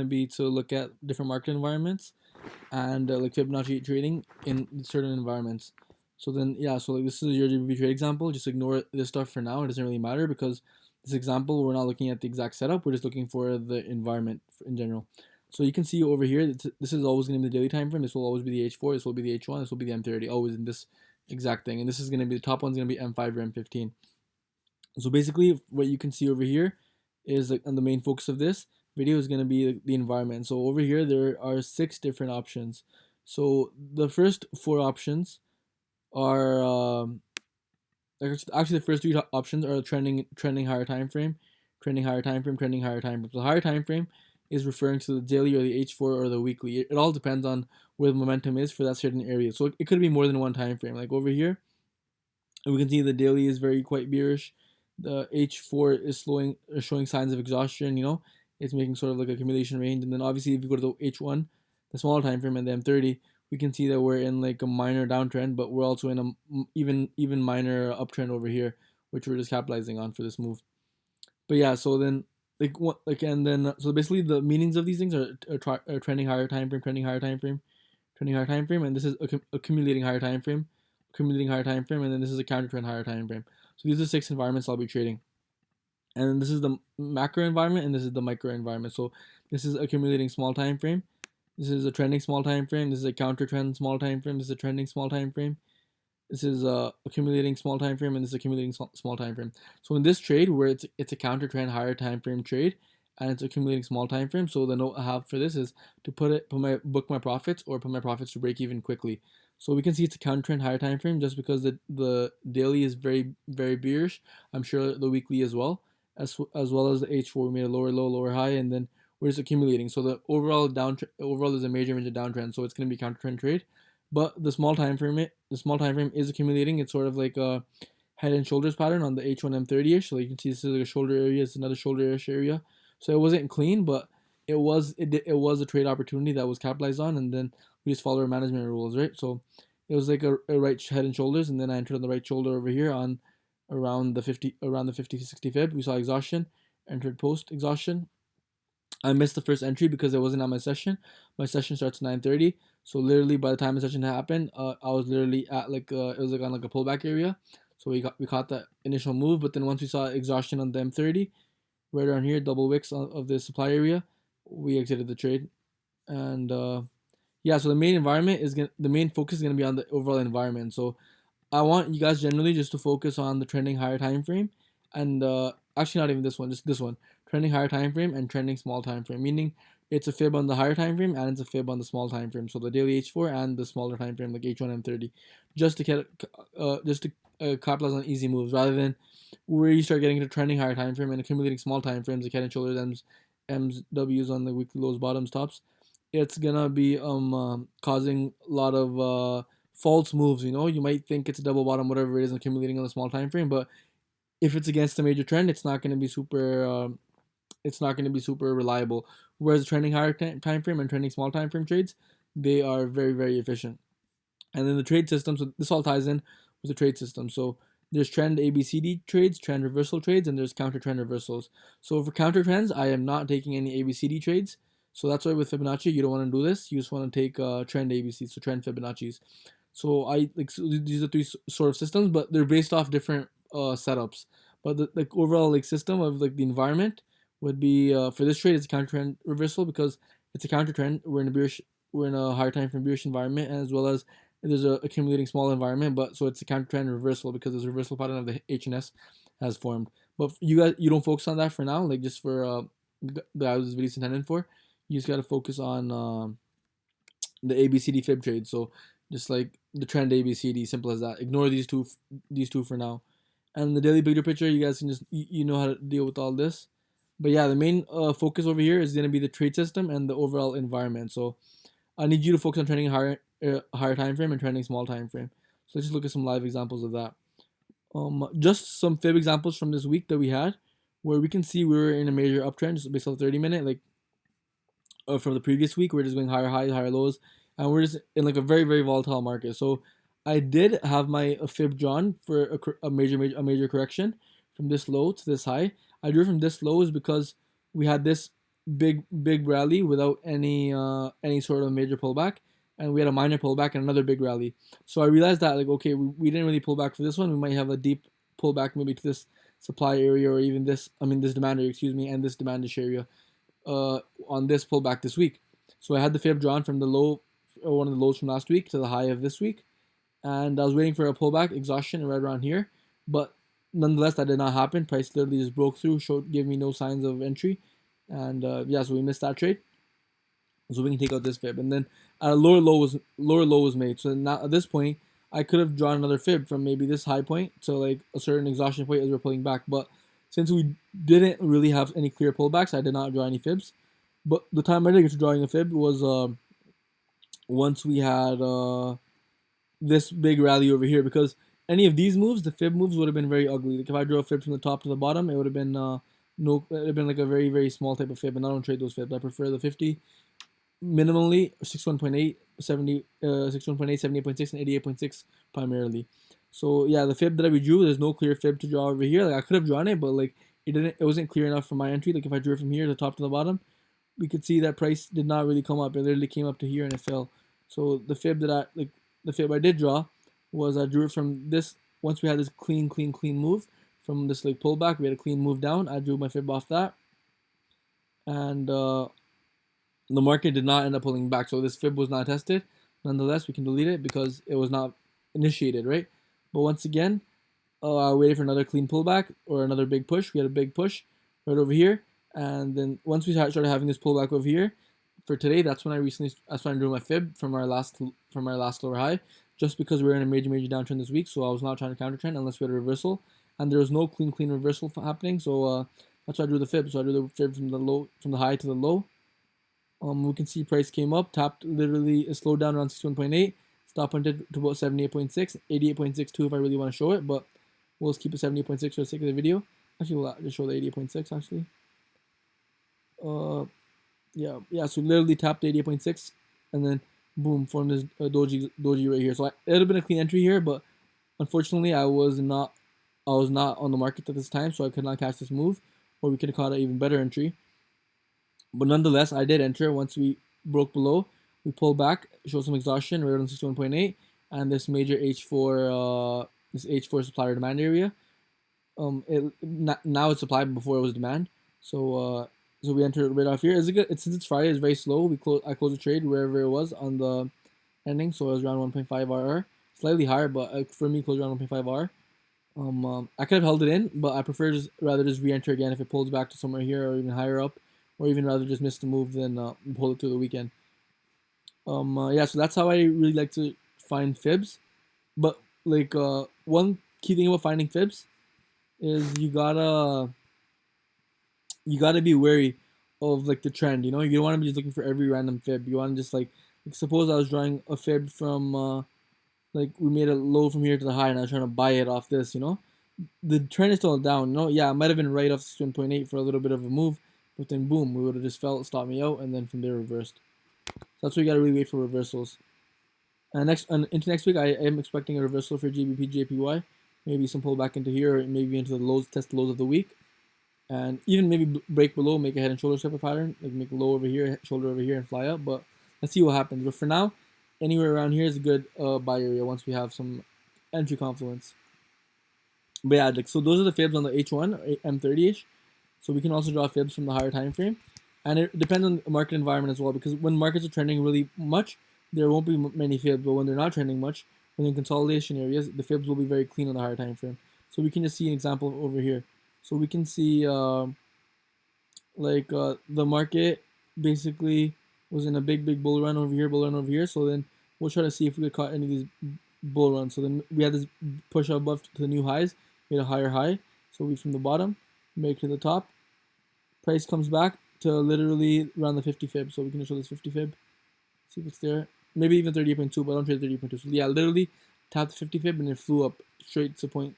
to be to look at different market environments and like Fibonacci trading in certain environments. So then, yeah, so like this is your GBP trade example. Just ignore this stuff for now. It doesn't really matter because this example, we're not looking at the exact setup. We're just looking for the environment in general. So you can see over here, this is always going to be the daily time frame. This will always be the H4. This will be the H1. This will be the M30. Always in this exact thing. And this is going to be the top one's going to be M5 or M15. So basically, what you can see over here is like, and the main focus of this video is going to be the environment. So over here, there are 6 different options. So the first 4 options are actually the first 3 options are trending higher time frame, trending higher time frame, trending higher time frame. So higher time frame is referring to the daily or the H4 or the weekly. It all depends on where the momentum is for that certain area. So it could be more than one time frame. Like over here, we can see the daily is quite bearish. The H4 is showing signs of exhaustion. It's making sort of like accumulation range. And then obviously, if you go to the H1, the smaller time frame, and the M30, we can see that we're in like a minor downtrend, but we're also in a even minor uptrend over here, which we're just capitalizing on for this move. But yeah, so then so basically the meanings of these things are trending higher time frame, trending higher time frame, trending higher time frame, and this is accumulating higher time frame, accumulating higher time frame, and then this is a counter trend higher time frame. So these are 6 environments I'll be trading. And this is the macro environment, and this is the micro environment. So this is accumulating small time frame. This is a trending small time frame. This is a counter trend small time frame. This is a trending small time frame. This is accumulating small time frame, and this is accumulating small time frame. So in this trade, where it's a counter trend higher time frame trade, and it's accumulating small time frame. So the note I have for this is to book my profits or put my profits to break even quickly. So we can see it's a counter trend higher time frame just because the daily is very bearish. I'm sure the weekly as well, as well as the H4. We made a lower low, lower high, and then we're just accumulating. So the overall is a major downtrend. So it's going to be counter trend trade. But the small time frame is accumulating. It's sort of like a head and shoulders pattern on the H1 M30ish. So you can see this is like a shoulder area. It's another shoulder-ish area. So it wasn't clean, but it was a trade opportunity that was capitalized on, and then we just follow our management rules, right? So it was like a right head and shoulders, and then I entered on the right shoulder over here on around the 50 to 60 fib. We saw exhaustion, entered post exhaustion. I missed the first entry because it wasn't on my session. My session starts at 9:30. So literally by the time the session happened, I was literally at like it was like on like a pullback area. So we caught that initial move, but then once we saw exhaustion on the M30, right around here, double wicks of the supply area, we exited the trade. And yeah, so the main focus is gonna be on the overall environment. So I want you guys generally just to focus on the trending higher time frame, and actually not even this one, just this one, trending higher time frame and trending small time frame, meaning it's a fib on the higher time frame and it's a fib on the small time frame. So the daily H4 and the smaller time frame like H1 M30, just to capitalize on easy moves rather than where you start getting into trending higher time frame and accumulating small time frames like head and shoulders, M's, W's on the weekly lows, bottoms, tops. It's gonna be causing a lot of false moves. You might think it's a double bottom, whatever it is, accumulating on the small time frame, but if it's against the major trend, it's not going to be super reliable. Whereas trending higher time frame and trending small time frame trades, they are very efficient. And then the trade system, so this all ties in with the trade system. So there's trend ABCD trades, trend reversal trades, and there's counter trend reversals. So for counter trends, I am not taking any ABCD trades. So that's why with Fibonacci, you don't want to do this. You just want to take trend ABC, so trend Fibonacci's. So these are 3 sort of systems, but they're based off different setups. But the overall system of the environment would be for this trade, it's a counter trend reversal because it's a counter trend. We're in a higher time frame bearish environment, as well as there's a accumulating small environment. But so it's a counter trend reversal because this reversal pattern of the HNS has formed. But you guys, you don't focus on that for now. Like just for the guys this video is intended for, you just gotta focus on the ABCD fib trade. So just like the trend ABCD, simple as that. Ignore these two for now. And the daily bigger picture, you guys can just you know how to deal with all this. But yeah, the main focus over here is going to be the trade system and the overall environment. So I need you to focus on trending higher time frame and trending small time frame. So let's just look at some live examples of that. Just some fib examples from this week that we had, where we can see we were in a major uptrend just based on 30-minute, like from the previous week. We're just going higher highs, higher lows, and we're just in like a very volatile market. So I did have my fib drawn for a major correction from this low to this high. I drew from this low is because we had this big rally without any sort of major pullback, and we had a minor pullback and another big rally. So I realized that, like, okay, we didn't really pull back for this one. We might have a deep pullback maybe to this supply area, or even this, I mean, this demand area, excuse me, and this demandish area on this pullback this week. So I had the fib drawn from the low, one of the lows from last week to the high of this week, and I was waiting for a pullback, exhaustion right around here, but nonetheless that did not happen. Price literally just broke through, gave me no signs of entry, and yeah, so we missed that trade. So we can take out this fib, and then a lower low was made. So now at this point, I could have drawn another fib from maybe this high point to like a certain exhaustion point as we're pulling back, but since we didn't really have any clear pullbacks, I did not draw any fibs. But the time I did get to drawing a fib was once we had this big rally over here, because any of these moves, the fib moves, would have been very ugly. Like if I drew a fib from the top to the bottom, it would have been no, it would have been like a very small type of fib, and I don't trade those fibs. I prefer the 50 minimally, 61.8, 70, 61.8, 78.6, and 88.6 primarily. So yeah, the fib that I drew, there's no clear fib to draw over here. Like I could have drawn it, but like it wasn't clear enough for my entry. Like if I drew it from here, the top to the bottom, we could see that price did not really come up. It literally came up to here and it fell. So the fib I did draw was I drew it from this. Once we had this clean move from this like pullback, we had a clean move down. I drew my fib off that, and the market did not end up pulling back. So this fib was not tested. Nonetheless, we can delete it because it was not initiated, right? But once again, I waited for another clean pullback or another big push. We had a big push right over here, and then once we started having this pullback over here for today, that's when I drew my fib from our last lower high, just because we were in a major downtrend this week. So I was not trying to counter trend unless we had a reversal, and there was no clean reversal happening. So that's why I drew the fib. So I drew the fib from the high to the low. We can see price came up, tapped, literally it slowed down around 61.8, stop hunted to about 78.6, 88.6 too if I really want to show it, but we'll just keep it 78.6 for the sake of the video. Actually, we'll just show the 88.6 actually. Yeah, so literally tapped 88.6 and then boom, formed this doji right here. So it would have been a clean entry here, but unfortunately I was not on the market at this time, so I could not catch this move, or we could have caught an even better entry. But nonetheless, I did enter. Once we broke below, we pulled back, showed some exhaustion right on 61.8, and this major H4 supply or demand area. Now it's supply, but before it was demand. So we entered right off here. Since it's Friday, it's very slow. I closed the trade wherever it was on the ending, so it was around 1.5 RR, slightly higher, but for me, closed around 1.5 R. I could have held it in, but I prefer rather just re-enter again if it pulls back to somewhere here or even higher up, or even rather just miss the move than pull it through the weekend. Yeah, so that's how I really like to find fibs. But like one key thing about finding fibs is you gotta be wary of like the trend. You know, you don't want to be just looking for every random fib. You want to just like suppose I was drawing a fib from like we made a low from here to the high, and I was trying to buy it off this. You know, the trend is still down. No, yeah, I might have been right off 7.8 for a little bit of a move, but then boom, we would have just fell, stopped me out, and then from there reversed. So that's why you gotta really wait for reversals. And into next week, I am expecting a reversal for GBP, JPY, maybe some pullback into here, or maybe into the lows, test the lows of the week, and even maybe break below, make a head and shoulder type of pattern, like make a low over here, shoulder over here, and fly up. But let's see what happens. But for now, anywhere around here is a good buy area once we have some entry confluence. But yeah, like, so those are the fibs on the H1 or M30ish. So we can also draw fibs from the higher time frame, and it depends on the market environment as well. Because when markets are trending really much, there won't be many fibs. But when they're not trending much, when in consolidation areas, the fibs will be very clean on the higher time frame. So we can just see an example over here. So we can see the market basically was in a big bull run over here, So then we'll try to see if we could caught any of these bull runs. So then we had this push above to the new highs, made a higher high. So we from the bottom make it to the top. Price comes back to literally around the 50 fib. So we can show this 50 fib. See if it's there. Maybe even 30.2, but I don't trade 30.2. So yeah, literally tapped the 50 fib and it flew up straight to point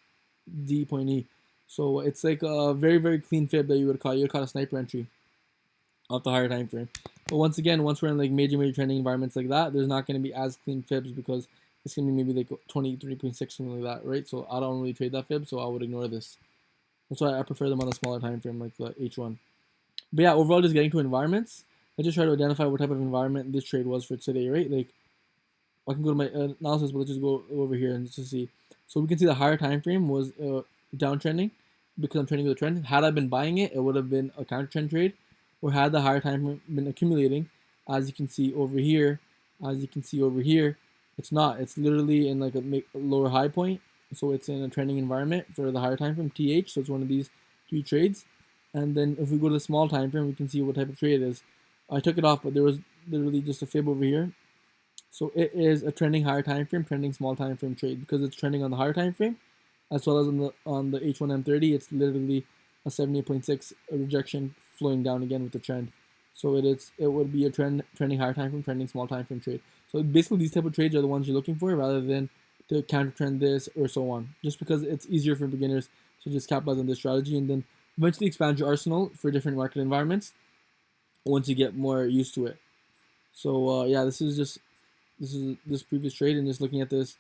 E. So it's like a very clean fib that you would caught. You would caught a sniper entry off the higher time frame. But once we're in like major trending environments like that, there's not going to be as clean fibs because it's going to be maybe like 23.6, something like that, right? So I don't really trade that fib, so I would ignore this. That's why I prefer them on the smaller time frame, like the H1. But yeah, overall, just getting to environments. Let's just try to identify what type of environment this trade was for today, right? Like, I can go to my analysis, but let's just go over here and just see. So we can see the higher time frame was downtrending because I'm trading with a trend. Had I been buying it, it would have been a counter trend trade, or had the higher time frame been accumulating, as you can see over here, it's not. It's literally in like a lower high point, so it's in a trending environment for the higher time frame TH. So it's one of these three trades, and then if we go to the small time frame, we can see what type of trade it is. I took it off, but there was literally just a fib over here. So it is a trending higher time frame, trending small time frame trade because it's trending on the higher time frame, as well as on the H1M30. It's literally a 78.6 rejection flowing down again with the trend. So it would be a trending higher time frame, trending small time frame trade. So basically, these type of trades are the ones you're looking for, rather than to counter trend this or so on. Just because it's easier for beginners to just capitalize on this strategy and then eventually expand your arsenal for different market environments once you get more used to it. So yeah, this is this previous trade and just looking at this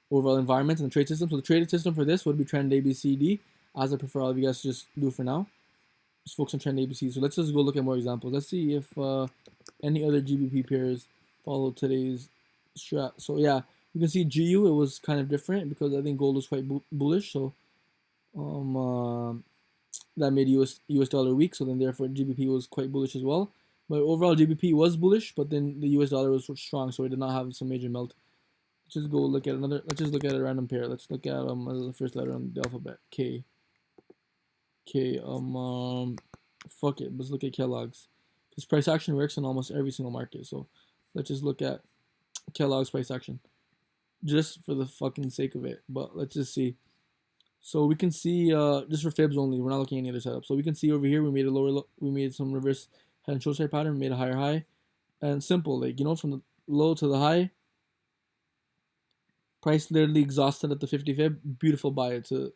overall environment and the trade system. So the trade system for this would be trend ABCD, as I prefer all of you guys to just do for now. Just focus on trend ABC. So let's just go look at more examples. Let's see if any other GBP pairs follow today's strat. So yeah, you can see GU, it was kind of different because I think gold was quite bullish. So that made US dollar weak. So then therefore GBP was quite bullish as well. But overall GBP was bullish, but then the US dollar was strong, so it did not have some major melt. Let's just go look at another. Let's just look at a random pair. Let's look at the first letter on the alphabet, K. Fuck it. Let's look at Kellogg's. This price action works in almost every single market. So let's just look at Kellogg's price action, just for the fucking sake of it. But let's just see. So we can see just for fibs only. We're not looking at any other setup. So we can see over here we made a we made some reverse head and shoulder pattern, made a higher high, and simple, like, you know, from the low to the high, price literally exhausted at the 50 fib, beautiful buy to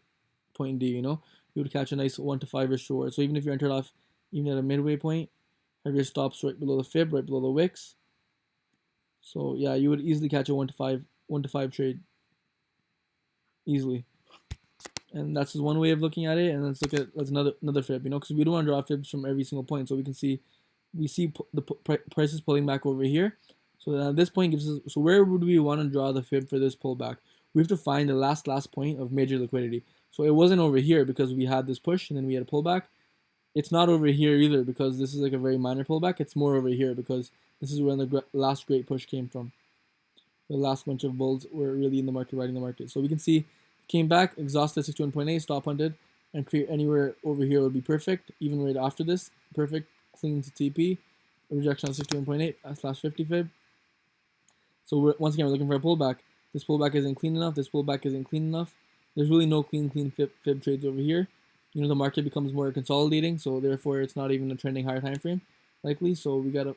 point D, you know, you would catch a nice 1 to 5 ish short. So even if you entered off even at a midway point, have your stops right below the fib, right below the wicks. So yeah, you would easily catch a 1 to 5 trade easily. And that's just one way of looking at it. And let's look at another fib, you know, because we don't want to draw fibs from every single point. So we can see the prices pulling back over here. So at this point gives us, so where would we want to draw the fib for this pullback? We have to find the last point of major liquidity. So it wasn't over here because we had this push and then we had a pullback. It's not over here either because this is like a very minor pullback. It's more over here because this is when the last great push came from. The last bunch of bulls were really in the market, riding the market. So we can see came back, exhausted 61.8, stop hunted, and create anywhere over here would be perfect. Even right after this, perfect, clean to TP, rejection on 61.8 / 50 fib. So once again, we're looking for a pullback. This pullback isn't clean enough. This pullback isn't clean enough. There's really no clean fib trades over here. You know, the market becomes more consolidating, so therefore it's not even a trending higher time frame likely. So we gotta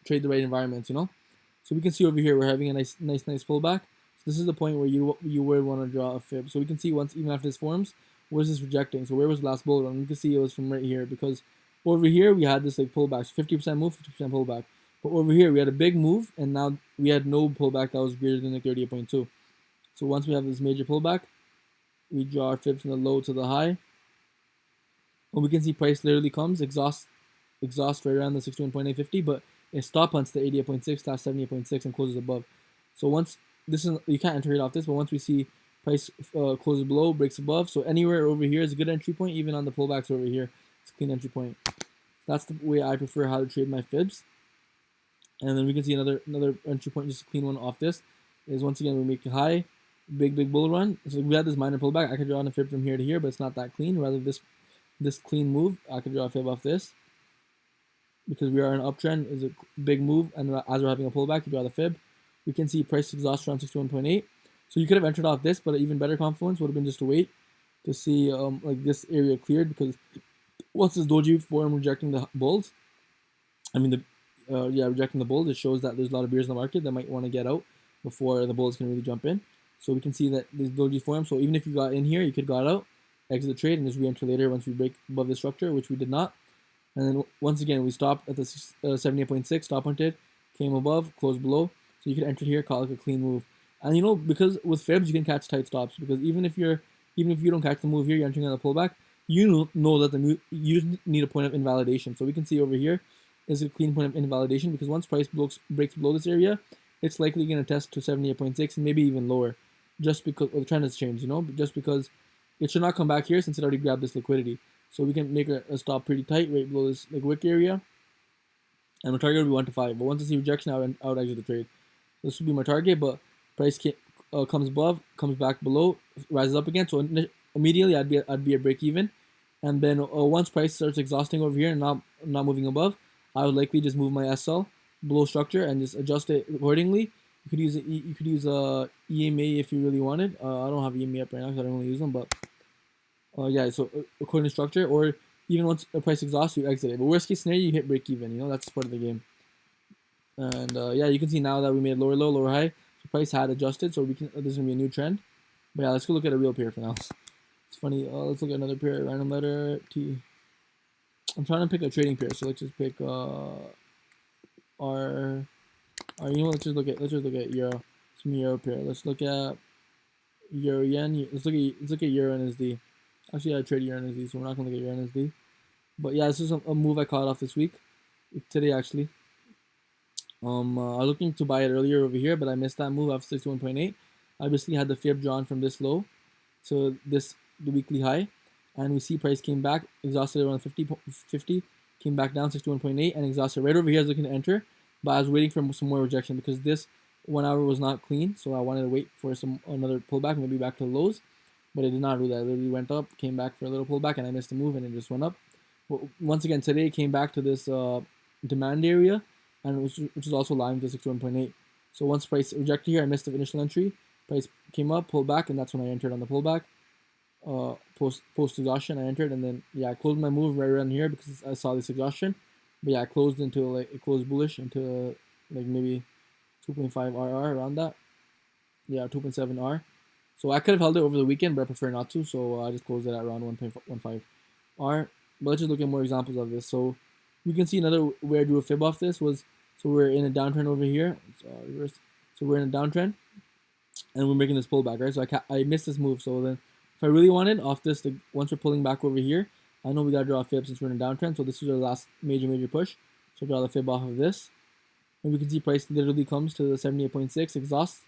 trade the right environments, you know. So we can see over here we're having a nice pullback. So this is the point where you would want to draw a fib. So we can see once even after this forms, where's this rejecting? So where was the last bull run? You can see it was from right here because over here we had this like pullback, so 50% move, 50% pullback. But over here we had a big move, and now we had no pullback that was greater than like 38.2. So once we have this major pullback, we draw our fib from the low to the high. And we can see price literally comes, exhaust right around the 61.850, but it stop hunts the 88.6 / 78.6 and closes above. So once this is, you can't enter it off this, but once we see price closes below, breaks above, so anywhere over here is a good entry point. Even on the pullbacks over here, it's a clean entry point. That's the way I prefer how to trade my fibs. And then we can see another entry point, just a clean one off this, is once again we make a high, big bull run. So we had this minor pullback. I could draw on a fib from here to here, but it's not that clean. Rather this clean move, I could draw a fib off this because we are in an uptrend. Is a big move, and as we're having a pullback, you draw the fib. We can see price exhaust around 61.8. So you could have entered off this, but an even better confluence would have been just to wait to see like this area cleared, because once this doji form rejecting the bulls, I mean rejecting the bulls, it shows that there's a lot of bears in the market that might want to get out before the bulls can really jump in. So we can see that this doji form. So even if you got in here, you could got out, exit the trade, and just re-enter later once we break above the structure, which we did not. And then once again, we stopped at the 78.6, stop hunted, came above, closed below. So you could enter here, call it a clean move. And you know, because with fibs you can catch tight stops, because even if you don't catch the move here, you're entering on a pullback, you know that you need a point of invalidation. So we can see over here is a clean point of invalidation because once price breaks below this area, it's likely going to test to 78.6 and maybe even lower, just because the trend has changed. Just because it should not come back here since it already grabbed this liquidity. So we can make a stop pretty tight right below this like wick area, and my target would be 1 to 5. But once I see rejection, I would exit the trade. This would be my target, but price comes above, comes back below, rises up again. So immediately I'd be a break even, and then once price starts exhausting over here and not moving above, I would likely just move my SL below structure and just adjust it accordingly. You could use EMA if you really wanted. I don't have EMA up right now because I don't really use them, but yeah. So according to structure, or even once a price exhausts, you exit it. But worst case scenario, you hit break even. That's part of the game. And yeah, you can see now that we made lower low, lower high. The price had adjusted, so this is gonna be a new trend. But yeah, let's go look at a real pair for now. It's funny. Let's look at another pair. Random letter T. I'm trying to pick a trading pair, so let's just pick R. Let's just look at euro. Some euro pair. Let's look at euro yen. Let's look at euro NSD. Actually, I trade euro NSD, so we're not gonna look at euro NSD. But yeah, this is a move I caught off this week, today actually. I was looking to buy it earlier over here, but I missed that move after 61.8. I basically had the fib drawn from this low to the weekly high, and we see price came back, exhausted around 50, came back down 61.8 and exhausted right over here. I was looking to enter, but I was waiting for some more rejection because this 1 hour was not clean, so I wanted to wait for another pullback, maybe back to the lows, but it did not do that. It literally went up, came back for a little pullback, and I missed the move, and it just went up. But once again, today it came back to this demand area, and which is also lying to 61.8. So once price rejected here, I missed the initial entry. Price came up, pulled back, and that's when I entered on the pullback. Post exhaustion, I entered, and then yeah, I closed my move right around here because I saw this exhaustion. But yeah, I closed it closed bullish into like maybe 2.5 RR around that. Yeah, 2.7 R. So I could have held it over the weekend, but I prefer not to. So I just closed it at around 1.15 R. But let's just look at more examples of this. So we can see another way I drew a fib off this was, so we're in a downtrend over here. So we're in a downtrend, and we're making this pullback, right? So I missed this move. So then if I really wanted off this, once we're pulling back over here, I know we got to draw a fib since we're in a downtrend. So this is our last major push. So draw the fib off of this. And we can see price literally comes to the 78.6, exhausts,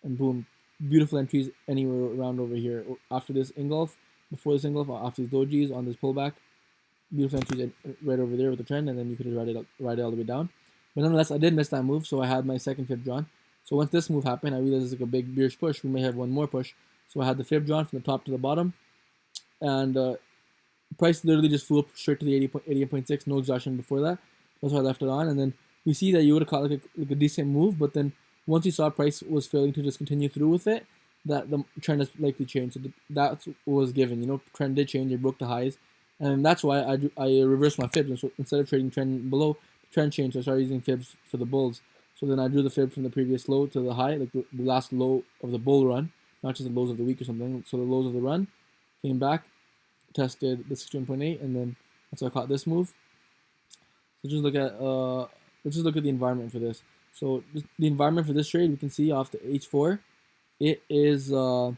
and boom. Beautiful entries anywhere around over here. After this engulf, before this engulf, after these dojis, on this pullback. Beautiful entries right over there with the trend, and then you could just ride it all the way down. But nonetheless, I did miss that move, so I had my second fib drawn. So once this move happened, I realized it's like a big bearish push. We may have one more push. So I had the fib drawn from the top to the bottom, and price literally just flew up straight to the 88.6, no exhaustion before that. That's why I left it on, and then we see that you would have caught like a decent move, but then once you saw price was failing to just continue through with it, that the trend has likely changed. So that's what was given. Trend did change. It broke the highs, and that's why I reversed my fibs. And so instead of trading trend below, trend changed. So I started using fibs for the bulls. So then I drew the fib from the previous low to the high, like the last low of the bull run, not just the lows of the week or something. So the lows of the run came back, tested the 61.8, and then that's why I caught this move. So just look at let's just look at the environment for this. So the environment for this trade, we can see off the H4, it is a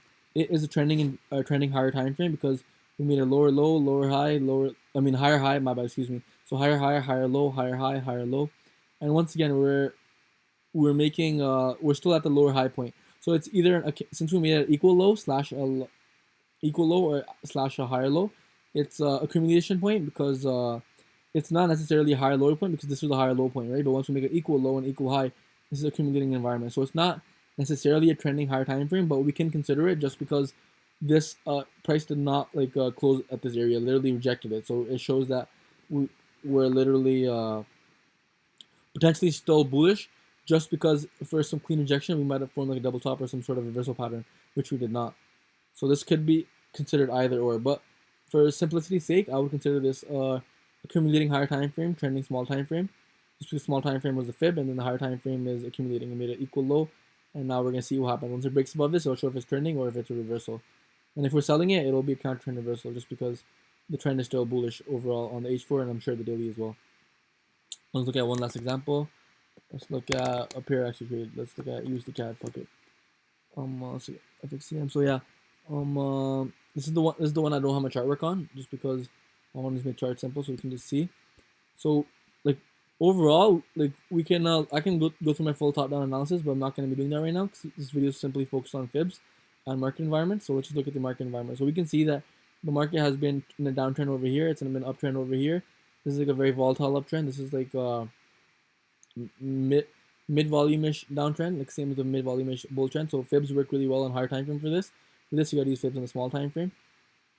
trending higher time frame because we made a lower low, lower high, higher high. My bad, excuse me. So higher higher, higher low, higher high, higher low, and once again we're making we're still at the lower high point. So it's either since we made an equal low slash equal low or slash a higher low, it's accumulation point because it's not necessarily a higher low point because this was a higher low point, right? But once we make an equal low and equal high, this is accumulating environment. So it's not necessarily a trending higher time frame, but we can consider it just because this price did not close at this area, literally rejected it. So it shows that we're literally potentially still bullish, just because for some clean rejection we might have formed like a double top or some sort of reversal pattern, which we did not. So this could be considered either or, but for simplicity's sake, I would consider this accumulating higher time frame, trending small time frame. Just because small time frame was the fib, and then the higher time frame is accumulating. It made an equal low, and now we're gonna see what happens. Once it breaks above this, it'll show if it's trending or if it's a reversal. And if we're selling it, it'll be a counter trend reversal, just because the trend is still bullish overall on the H4, and I'm sure the daily as well. Let's look at one last example. Let's look at a pair actually trade. Let's look at USD CAD. Fuck it. Let's see FXCM. So yeah, This is the one. This is the one I don't have my chart work on, just because I want to make chart simple so we can just see. So like overall, like we can I can go through my full top down analysis, but I'm not going to be doing that right now because this video is simply focused on fibs and market environment. So let's just look at the market environment. So we can see that the market has been in a downtrend over here. It's been an uptrend over here. This is like a very volatile uptrend. This is like mid volume-ish downtrend, like same as the mid volume-ish bull trend. So fibs work really well on higher time frame for this. For this, you gotta use fibs in the small time frame.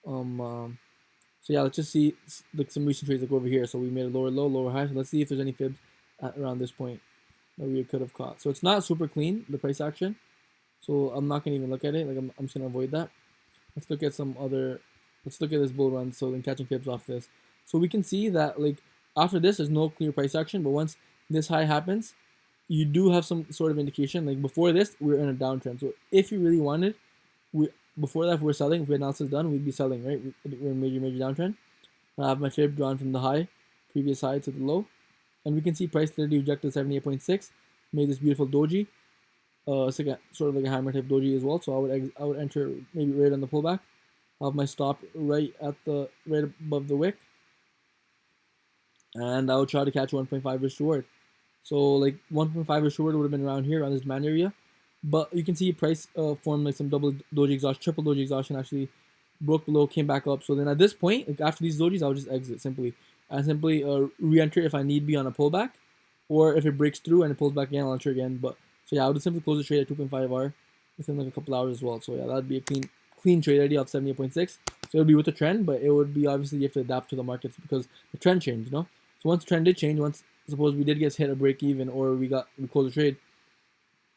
So yeah, let's just see like some recent trades like over here. So we made a lower low, lower high. So let's see if there's any fibs at around this point that we could have caught. So it's not super clean, the price action. So I'm not gonna even look at it. Like I'm just gonna avoid that. Let's look at some other. Let's look at this bull run. So then catching fibs off this. So we can see that like after this, there's no clear price action. But once this high happens, you do have some sort of indication. Like before this, we're in a downtrend. So if you really wanted, before that, if we're selling, if the analysis is done, we'd be selling, right? We're in major downtrend. I have my fib drawn from the high, previous high to the low, and we can see price clearly rejected 78.6, made this beautiful doji. It's like sort of like a hammer type doji as well. So I would enter maybe right on the pullback. I have my stop right above the wick, and I would try to catch 1.5 risk reward. So like 1.5 risk reward would have been around here around this demand area, but you can see price formed like some double doji exhaustion, triple doji exhaustion, actually broke below, came back up. So then at this point, like after these dojis, I would just exit simply and simply re-enter if I need be on a pullback, or if it breaks through and it pulls back again, I'll enter again. But so yeah, I would simply close the trade at 2.5R within like a couple hours as well. So yeah, that'd be a clean trade idea of 78.6. So it would be with the trend, but it would be obviously you have to adapt to the markets because the trend changed, you know. So once the trend did change, once suppose we did get hit a break even or we closed the trade,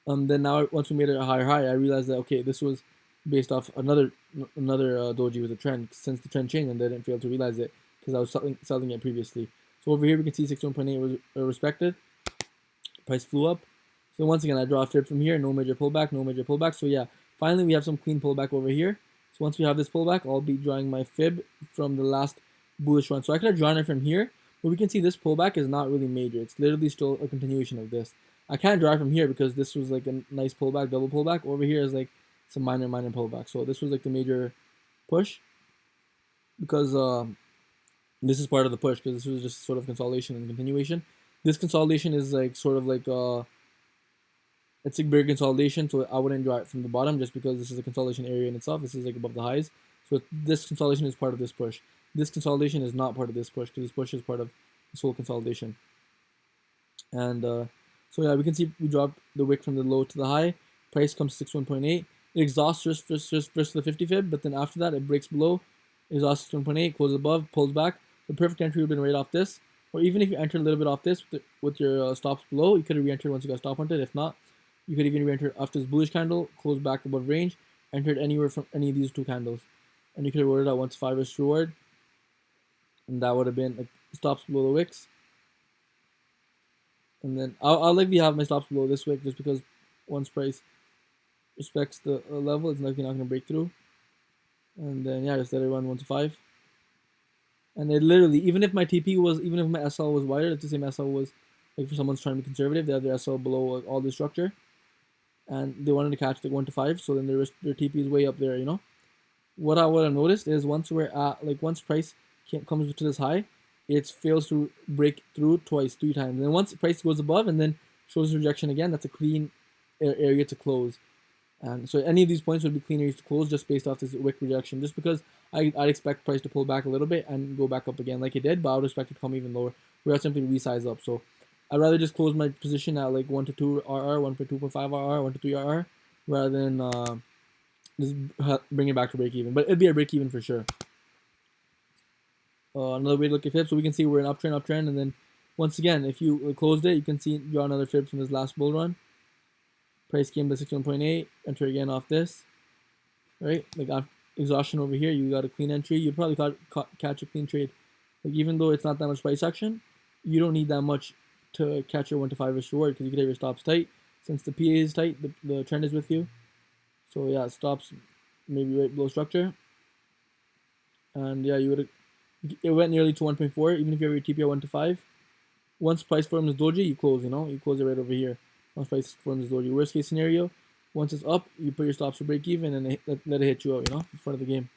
then now once we made it a higher high, I realized that okay, this was based off another doji with a trend. Since the trend changed, and they didn't fail to realize it because I was selling it previously. So over here we can see 61.8 was respected. Price flew up. So once again, I draw a fib from here. No major pullback. No major pullback. So yeah, finally we have some clean pullback over here. So once we have this pullback, I'll be drawing my fib from the last bullish run. So I could have drawn it from here, but we can see this pullback is not really major. It's literally still a continuation of this. I can't draw from here because this was like a nice pullback, double pullback. Over here is like some minor pullback. So this was like the major push because this is part of the push because this was just sort of consolidation and continuation. This consolidation is like sort of like it's a bigger consolidation, so I wouldn't draw it from the bottom just because this is a consolidation area in itself. This is like above the highs. So this consolidation is part of this push. This consolidation is not part of this push because this push is part of this whole consolidation. And so yeah, we can see we drop the wick from the low to the high. Price comes to 61.8. It exhausts first to the 50 fib, but then after that it breaks below, exhausts 61.8, closes above, pulls back. The perfect entry would have been right off this, or even if you entered a little bit off this with your stops below, you could have re-entered once you got stop hunted. If not, you could even re-enter after this bullish candle, close back above range, entered anywhere from any of these two candles, and you could have ordered out 1-5 risk reward, and that would have been like stops below the wicks. And then I'll likely have my stops below this wick just because once price respects the level, it's likely not going to break through. And then yeah, just let it run 1-5. And it literally, even if my TP was, even if my SL was wider, let's just say my SL was like for someone's trying to be conservative, they have their SL below like, all the structure, and they wanted to catch like 1-5, so then their TP is way up there, you know. What I've noticed is once we're at like once price comes to this high, it fails to break through twice, 3 times. And then once price goes above and then shows rejection again, that's a clean area to close. And so any of these points would be clean areas to close just based off this wick rejection. Just because I'd expect price to pull back a little bit and go back up again like it did, but I would expect it to come even lower. Where I'd simply resize up. So I'd rather just close my position at like 1 to 2 RR, 1 to 2.5 RR, 1 to 3 RR, rather than just bring it back to break even. But it'd be a break even for sure. Another way to look at fib, so we can see we're in uptrend, and then once again, if you closed it, you can see draw another fib from this last bull run. Price came to 61.8, enter again off this, right? Like exhaustion over here, you got a clean entry. You'd probably catch a clean trade. Like even though it's not that much price action, you don't need that much to catch your 1-5 risk reward because you can have your stops tight. Since the PA is tight, the trend is with you. So yeah, stops maybe right below structure. And yeah, it went nearly to 1.4, even if you have your TP at 1-5. Once price forms doji, you close, you know, you close it right over here. Once price forms doji. Worst case scenario, Once it's up, you put your stops for break even and let it hit you out, in front of the game.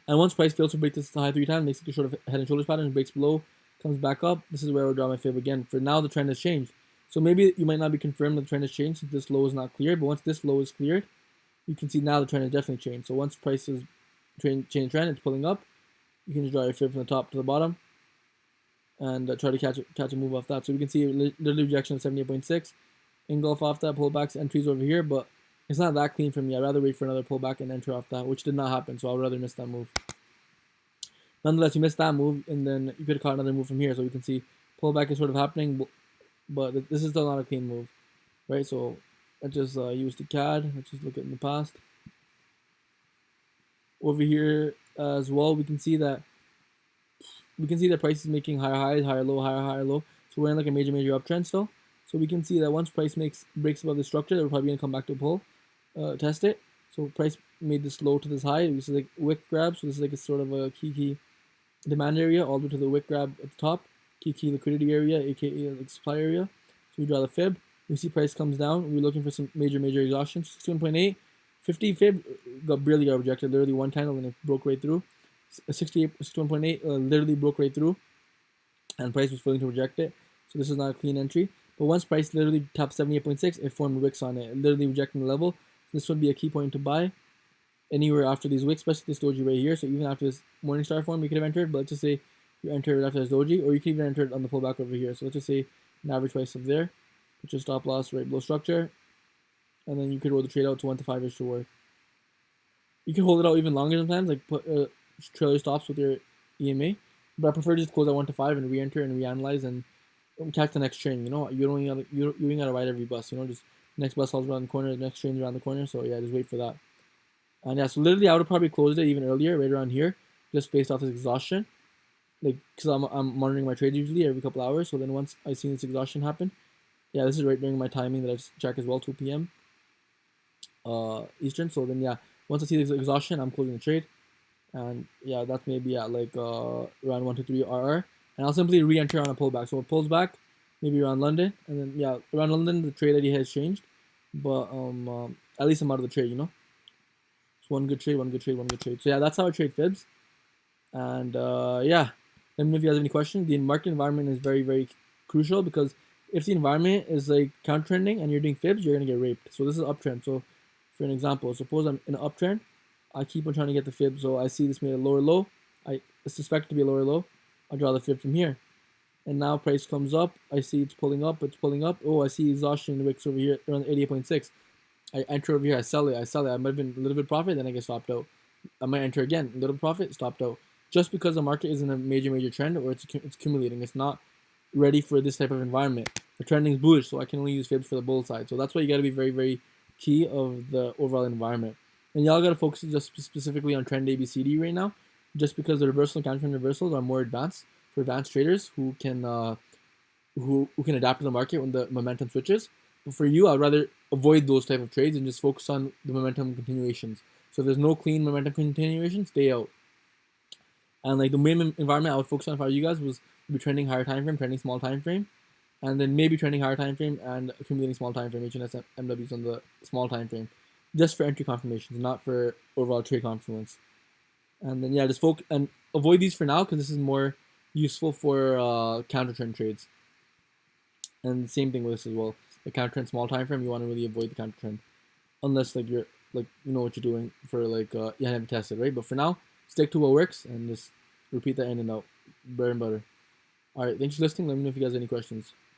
And once price fails to break this high 3 times, makes it a sort of head and shoulders pattern, breaks below, comes back up. This is where I would draw my fib again. For now, the trend has changed. So maybe you might not be confirmed that the trend has changed since this low is not cleared. But once this low is cleared, you can see now the trend has definitely changed. So once prices change trend, it's pulling up. You can just draw your fib from the top to the bottom and try to catch a move off that. So we can see literally rejection of 78.6, engulf off that, pullbacks, entries over here, but it's not that clean for me. I'd rather wait for another pullback and enter off that, which did not happen, so I'd rather miss that move. Nonetheless, you missed that move, and then you could have caught another move from here. So we can see pullback is sort of happening, but this is still not a clean move, right? So let's just use the CAD. Let's just look at in the past. Over here as well, we can see that price is making higher highs, higher low, higher low. So we're in like a major uptrend still. So we can see that once price breaks above the structure, we're probably gonna come back to a pull, test it. So price made this low to this high. This is like wick grab. So this is like a sort of a key demand area all the way to the wick grab at the top, key liquidity area, aka like supply area. So we draw the fib. We see price comes down. We're looking for some major exhaustion. 61.8, 50 fib barely got rejected. Literally one candle and it broke right through. 61.8 literally broke right through, and price was willing to reject it. So this is not a clean entry. But once price literally tapped 78.6, it formed wicks on it, literally rejecting the level. So this would be a key point to buy anywhere after these wicks, especially this doji right here. So even after this Morningstar form, you could have entered, but let's just say you entered after this doji, or you could even enter it on the pullback over here. So let's just say an average price of there, put your stop loss right below structure, and then you could roll the trade out to 1 to 5-ish to work. You can hold it out even longer sometimes, like put trailer stops with your EMA, but I prefer to just close at 1 to 5 and re-enter and reanalyze and catch the next train. You ain't gotta ride every bus. Just next bus hauls around the corner, the next train's around the corner. So yeah, just wait for that. And yeah, so literally I would have probably closed it even earlier, right around here, just based off this exhaustion. Like, because I'm monitoring my trades usually every couple hours. So then once I see this exhaustion happen, yeah, this is right during my timing that I check as well, 2 p.m. Eastern. So then yeah, once I see this exhaustion, I'm closing the trade. And yeah, that's maybe at like around 1 to 3 RR. And I'll simply re-enter on a pullback. So it pulls back, maybe around London, and then yeah, around London the trade idea has changed, but at least I'm out of the trade. It's one good trade. So yeah, that's how I trade fibs. And yeah, let me know if you guys have any questions. The market environment is very crucial, because if the environment is like counter trending and you're doing fibs, you're gonna get raped. So this is uptrend. So for an example, suppose I'm in an uptrend, I keep on trying to get the fib. So I see this made a lower low. I suspect it to be a lower low. I draw the fib from here. And now price comes up. I see it's pulling up. Oh, I see exhaustion in the wicks over here around 88.6. I enter over here. I sell it. I might have been a little bit profit. Then I get stopped out. I might enter again. A little profit. Stopped out. Just because the market isn't a major trend, or it's accumulating. It's not ready for this type of environment. The trending is bullish, so I can only use fibs for the bull side. So that's why you got to be very key of the overall environment. And y'all got to focus just specifically on trend ABCD right now, just because the reversal and counter trend reversals are more advanced for advanced traders who can adapt to the market when the momentum switches. But for you, I'd rather avoid those type of trades and just focus on the momentum continuations. So if there's no clean momentum continuation, stay out. And like the main environment I would focus on for you guys was be trending higher time frame, trending small time frame, and then maybe trending higher time frame and accumulating small time frame HNS MWs on the small time frame, just for entry confirmations, not for overall trade confluence. And then yeah, just focus and avoid these for now, because this is more useful for counter trend trades. And same thing with this as well. The counter trend small time frame, you want to really avoid the counter trend, unless like you're like you know what you're doing for like you haven't tested, right? But for now, stick to what works and just repeat that in and out, bread and butter. All right, thanks for listening. Let me know if you guys have any questions.